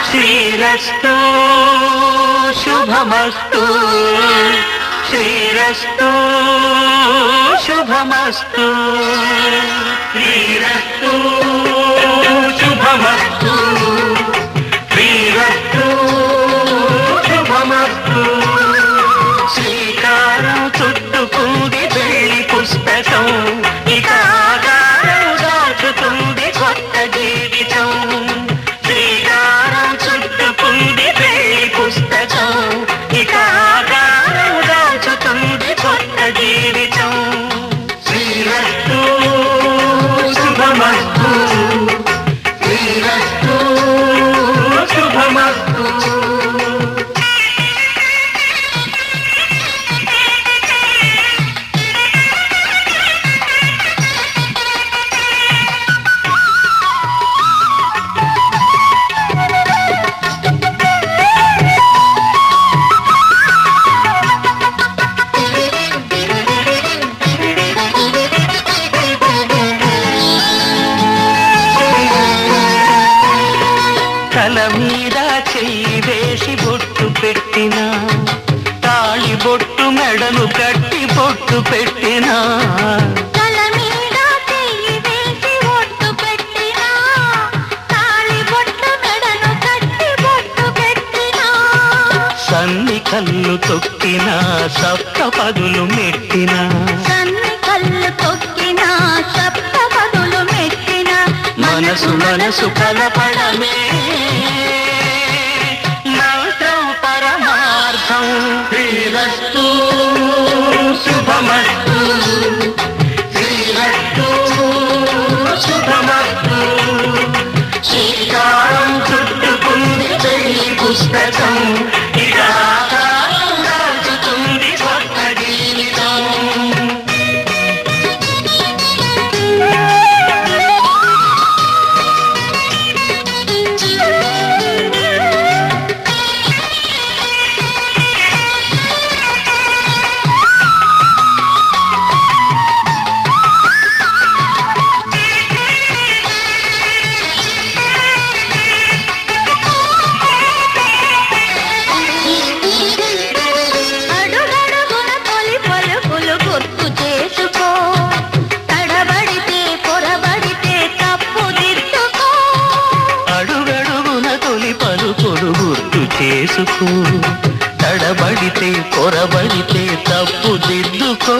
శ్రీరస్తు శుభమస్తు శ్రీరస్తు శుభమస్తు శ్రీరస్తు శుభమస్తు శ్రీరస్తు శుభమస్తు శ్రీకారం చుట్టుకుంది వెళ్లి పుస్తకం ఇక ఆకారం దాచుతుంది కొత్త జీవితం శ్రీకారం చుట్టుకుంది వెళ్లి పుస్తకం ఇక ఆకారం దాచుతుంది కొత్త జీవితం శ్రీరస్తు శుభమస్తు శ్రీరస్తు శుభమస్తు తల మీద చెయ్యి వేసి బొట్టు పెట్టినా తాళి బొట్టు మెడను కట్టి బొట్టు పెట్టినా తల మీద చెయ్యి వేసి బొట్టు పెట్టినా తాళి బొట్టు మెడను కట్టి బొట్టు పెట్టినా సన్ని కళ్ళు తొక్కినా సప్త పదులు మెట్టినా సన్ని కళ్ళు తొక్కినా సప్త పదులు మెట్టినా మనసు మనసు కలపడమే మంత్రం పరమార్థం శ్రీరస్తు శుభమస్తు శ్రీరస్తు శుభమస్తు శ్రీకారం చుట్టుకుంది చెయ్యి పుస్తకం ఇక ఆకారం దాచుతుంది కొత్త జీవితం అడుగడుగున తొలి పలుకులు గుర్తు చేసుకో తడబడితే పొరబడితే తప్పు దిద్దుకో అడుగడుగున తొలి పలుకులు గుర్తు చేసుకో తడబడితే పొరబడితే తప్పు దిద్దుకో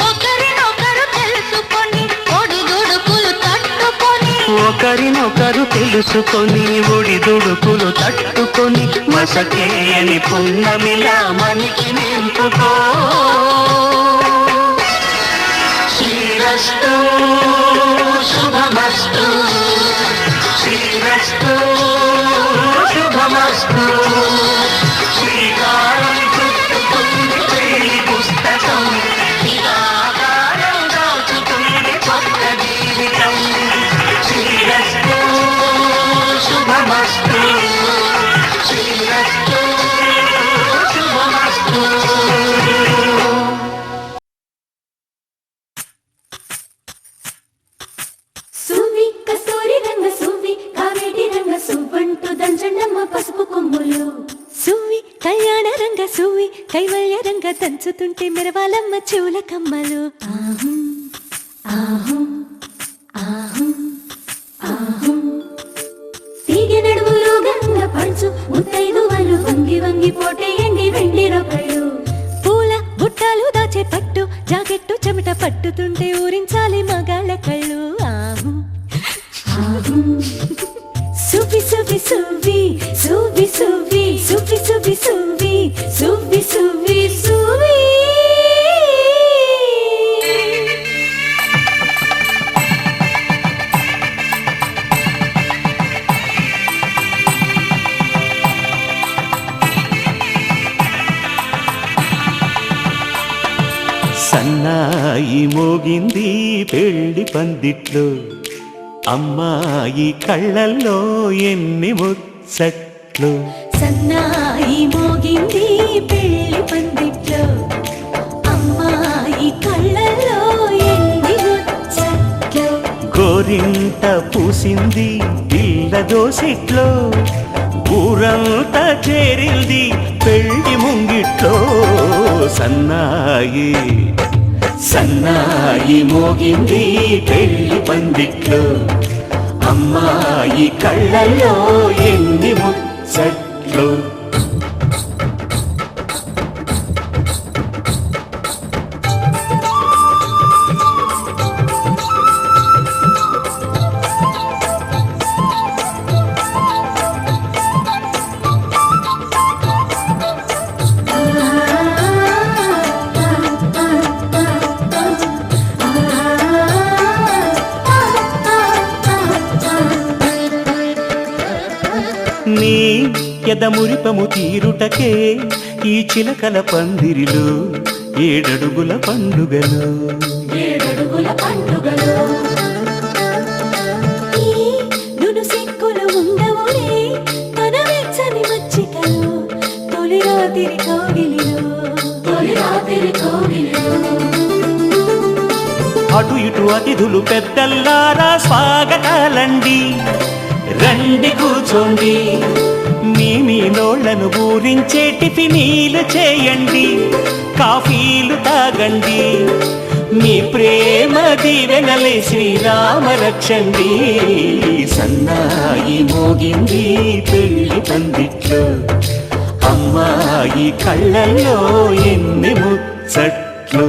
ఒకరినొకరు తెలుసుకొని ఒడిదుడుకులు తట్టుకొని ఒకరినొకరు తెలుసుకొని ఒడిదుడుకులు తట్టుకొని మసకేయని పున్నమిలా మనకి నింపుకో శ్రీరస్తు శుభమస్తు శ్రీరస్తు శుభమస్తు శ్రీకారం చుట్టుకుంది చెయ్యి పుస్తకం ఇక ఆకారం దాచుతుంది కొత్త జీవితం శ్రీరస్తు శుభమస్తు శ్రీరస్తు శుభమస్తు సువ్వి కస్తూరి రంగ సువ్వి కావేటి రంగ సువ్వంటూ దంచండమ్మ పసుపు కొమ్ములు సువ్వి కళ్యాణ రంగ సువ్వి కైవల్య రంగ దంచుతుంటే మెరవాలమ్మ చెవుల కమ్మలు ఆహుం ఆహుం ఆహుం ఆహుం తీగె నడుములు గంగ పంచు ముత్తైదువలు వంగి వంగి పోటేయండి వెండి రొకళ్ళు పూల బుట్టాలు దాచే పట్టు జాకెట్టు చెమట పట్టుతుంటే ఊరించాలి మగాళ్ళ కళ్ళు ఆహు ఆహుం సువ్వి సువ్వి సువ్వి సువ్వి సువ్వి సువ్వి సువ్వి సువ్వి సువ్వి సువ్వి సువ్వి సన్నాయి మోగింది పెళ్లి పందిట్లో అమ్మాయి కళ్ళల్లో ఎన్ని ముచ్చట్లు సన్నాయి మోగింది పెళ్లి పందిట్లో అమ్మాయి కళ్ళల్లో ఎన్ని ముచ్చట్లు గోరింట పూసింది పిల్ల దోసిట్లో ఊరంతా చేరింది పెళ్లి ముంగిట్లో సన్నాయి సన్నాయి మోగింది పెళ్లి పందిట్లో అమ్మాయి కళ్ళల్లో ఎన్ని ముచ్చట్లు నీ ఎదమురిపము తీరుటకే ఈ చిలకల పందిరిలో ఏడడుగుల పండుగలు ఏడడుగుల పండుగలో ఈ నును సిక్కులు ఉండవులే తన వెచ్చని మచ్చికలో తొలి రాత్రి కోగిలిలో తొలి రాత్రి కోగిలిలో అటు ఇటు అతిథులు పెద్దల్లారా స్వాగతాలండి రండి కూర్చోండి మీ నోళ్లను ఊరించే టిఫినీలు చేయండి కాఫీలు తాగండి మీ ప్రేమ దీవెనలే శ్రీరామ రక్షండి సన్నాయి మోగింది పెళ్లి పందిట్లో అమ్మాయి కళ్ళల్లో ఎన్ని ముచ్చట్లు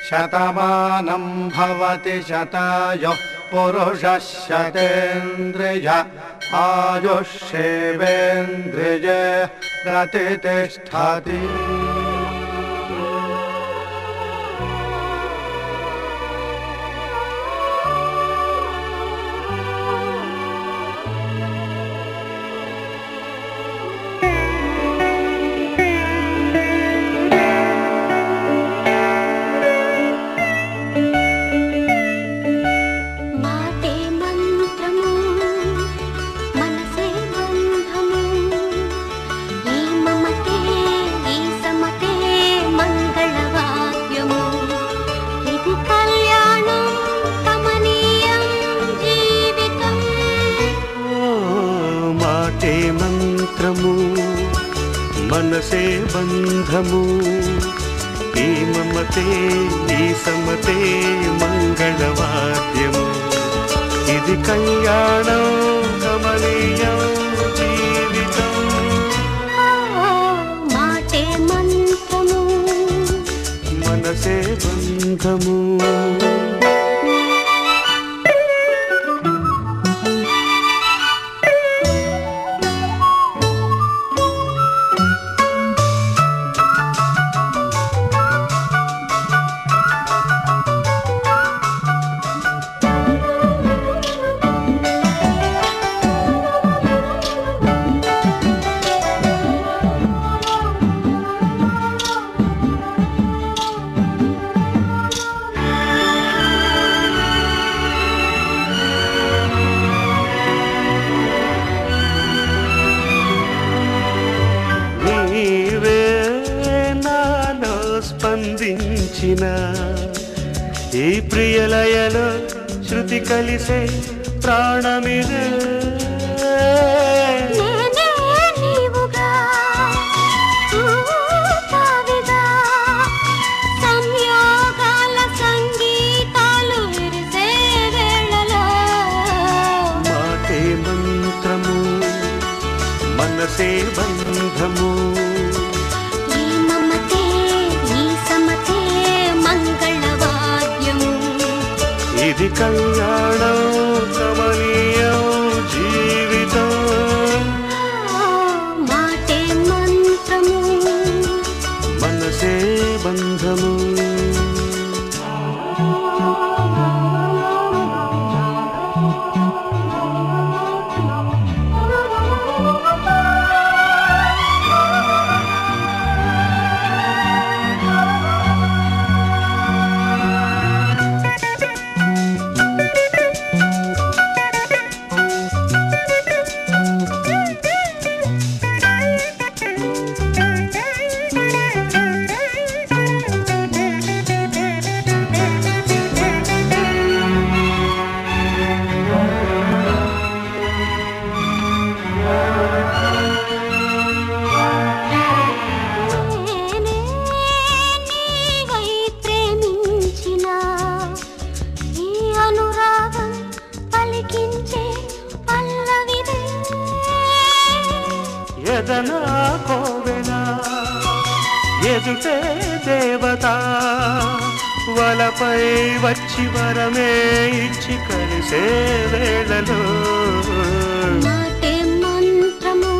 శతమానం భవతి శతాయుః పురుషः శతేంద్రియ ఆయుష్యేవేంద్రియే ప్రతిష్టతి మాటే మంత్రము మనసే బంధము ఈ మమతే ఈ సమతే మంగళవాద్యము ఇది కళ్యాణం కమనీయం జీవితం మాటే మంత్రము మనసే బంధము ఈ మమతే ఈ సమతే మంగళవాద్యము ఇది కళ్యాణం కమనీయం జీవితం మాటే మంత్రము మనసే బంధము నీవే నాలో స్పందించిన ఈ ప్రియలయలో శృతి కలిసే ప్రాణమిదే నేనే నీవుగా తావిగా సంయోగాల సంగీతాలు విరిసే వేళలో మాటే మంత్రము మనసే బంధము ఈ మమతే ఈ సమతే మంగళవాద్యము ఇది కళ్యాణం కమనీయం జీవితం మాటే మంత్రము మనసే బంధము కోవెల ఎదుటే దేవత వలపై వచ్చి వరమే ఇచ్చి కలిసే వేళలో మాటే మంత్రము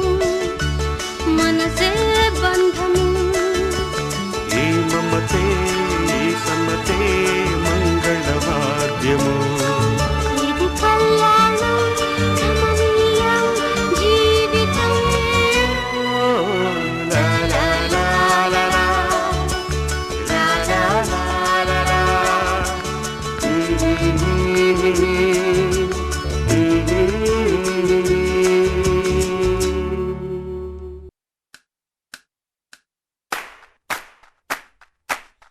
మనసే బంధము ఈ మమతే ఈ సమ్మతే మంగళవాద్యము ఇది కళ్యాణం కమనీయం జీవితం లా లా లా లా లా. లా లా లా లా లా.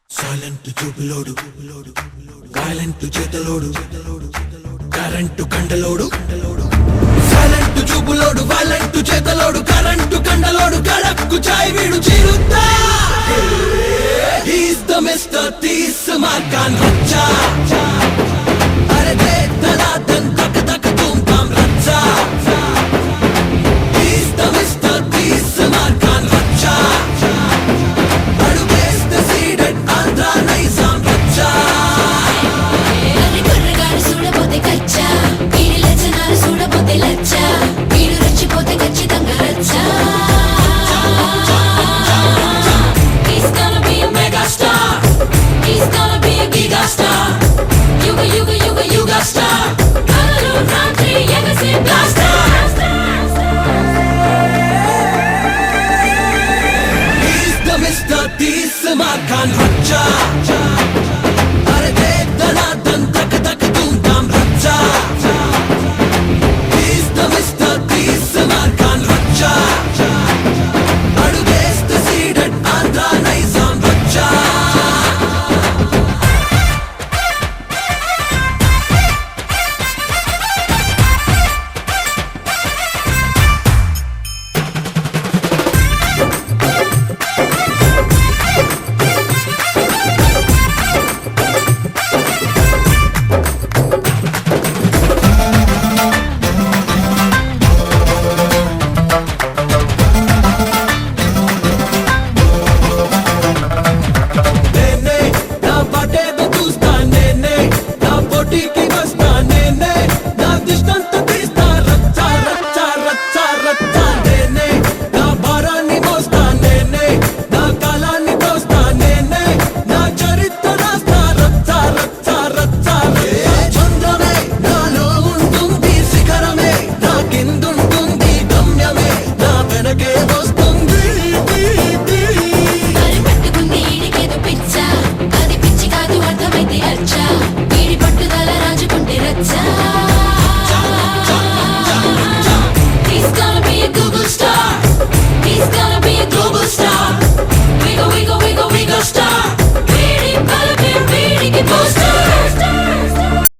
Silent చూపులోడు gallant చేతలోడు current కండలోడు silent చూపులోడు వాలెంట్ చేతలోడు current కండలోడు కడక్కు చాయ్ వీడు చిరుతా He's the Mr. తీస్ మార్కాన్ వచ్చా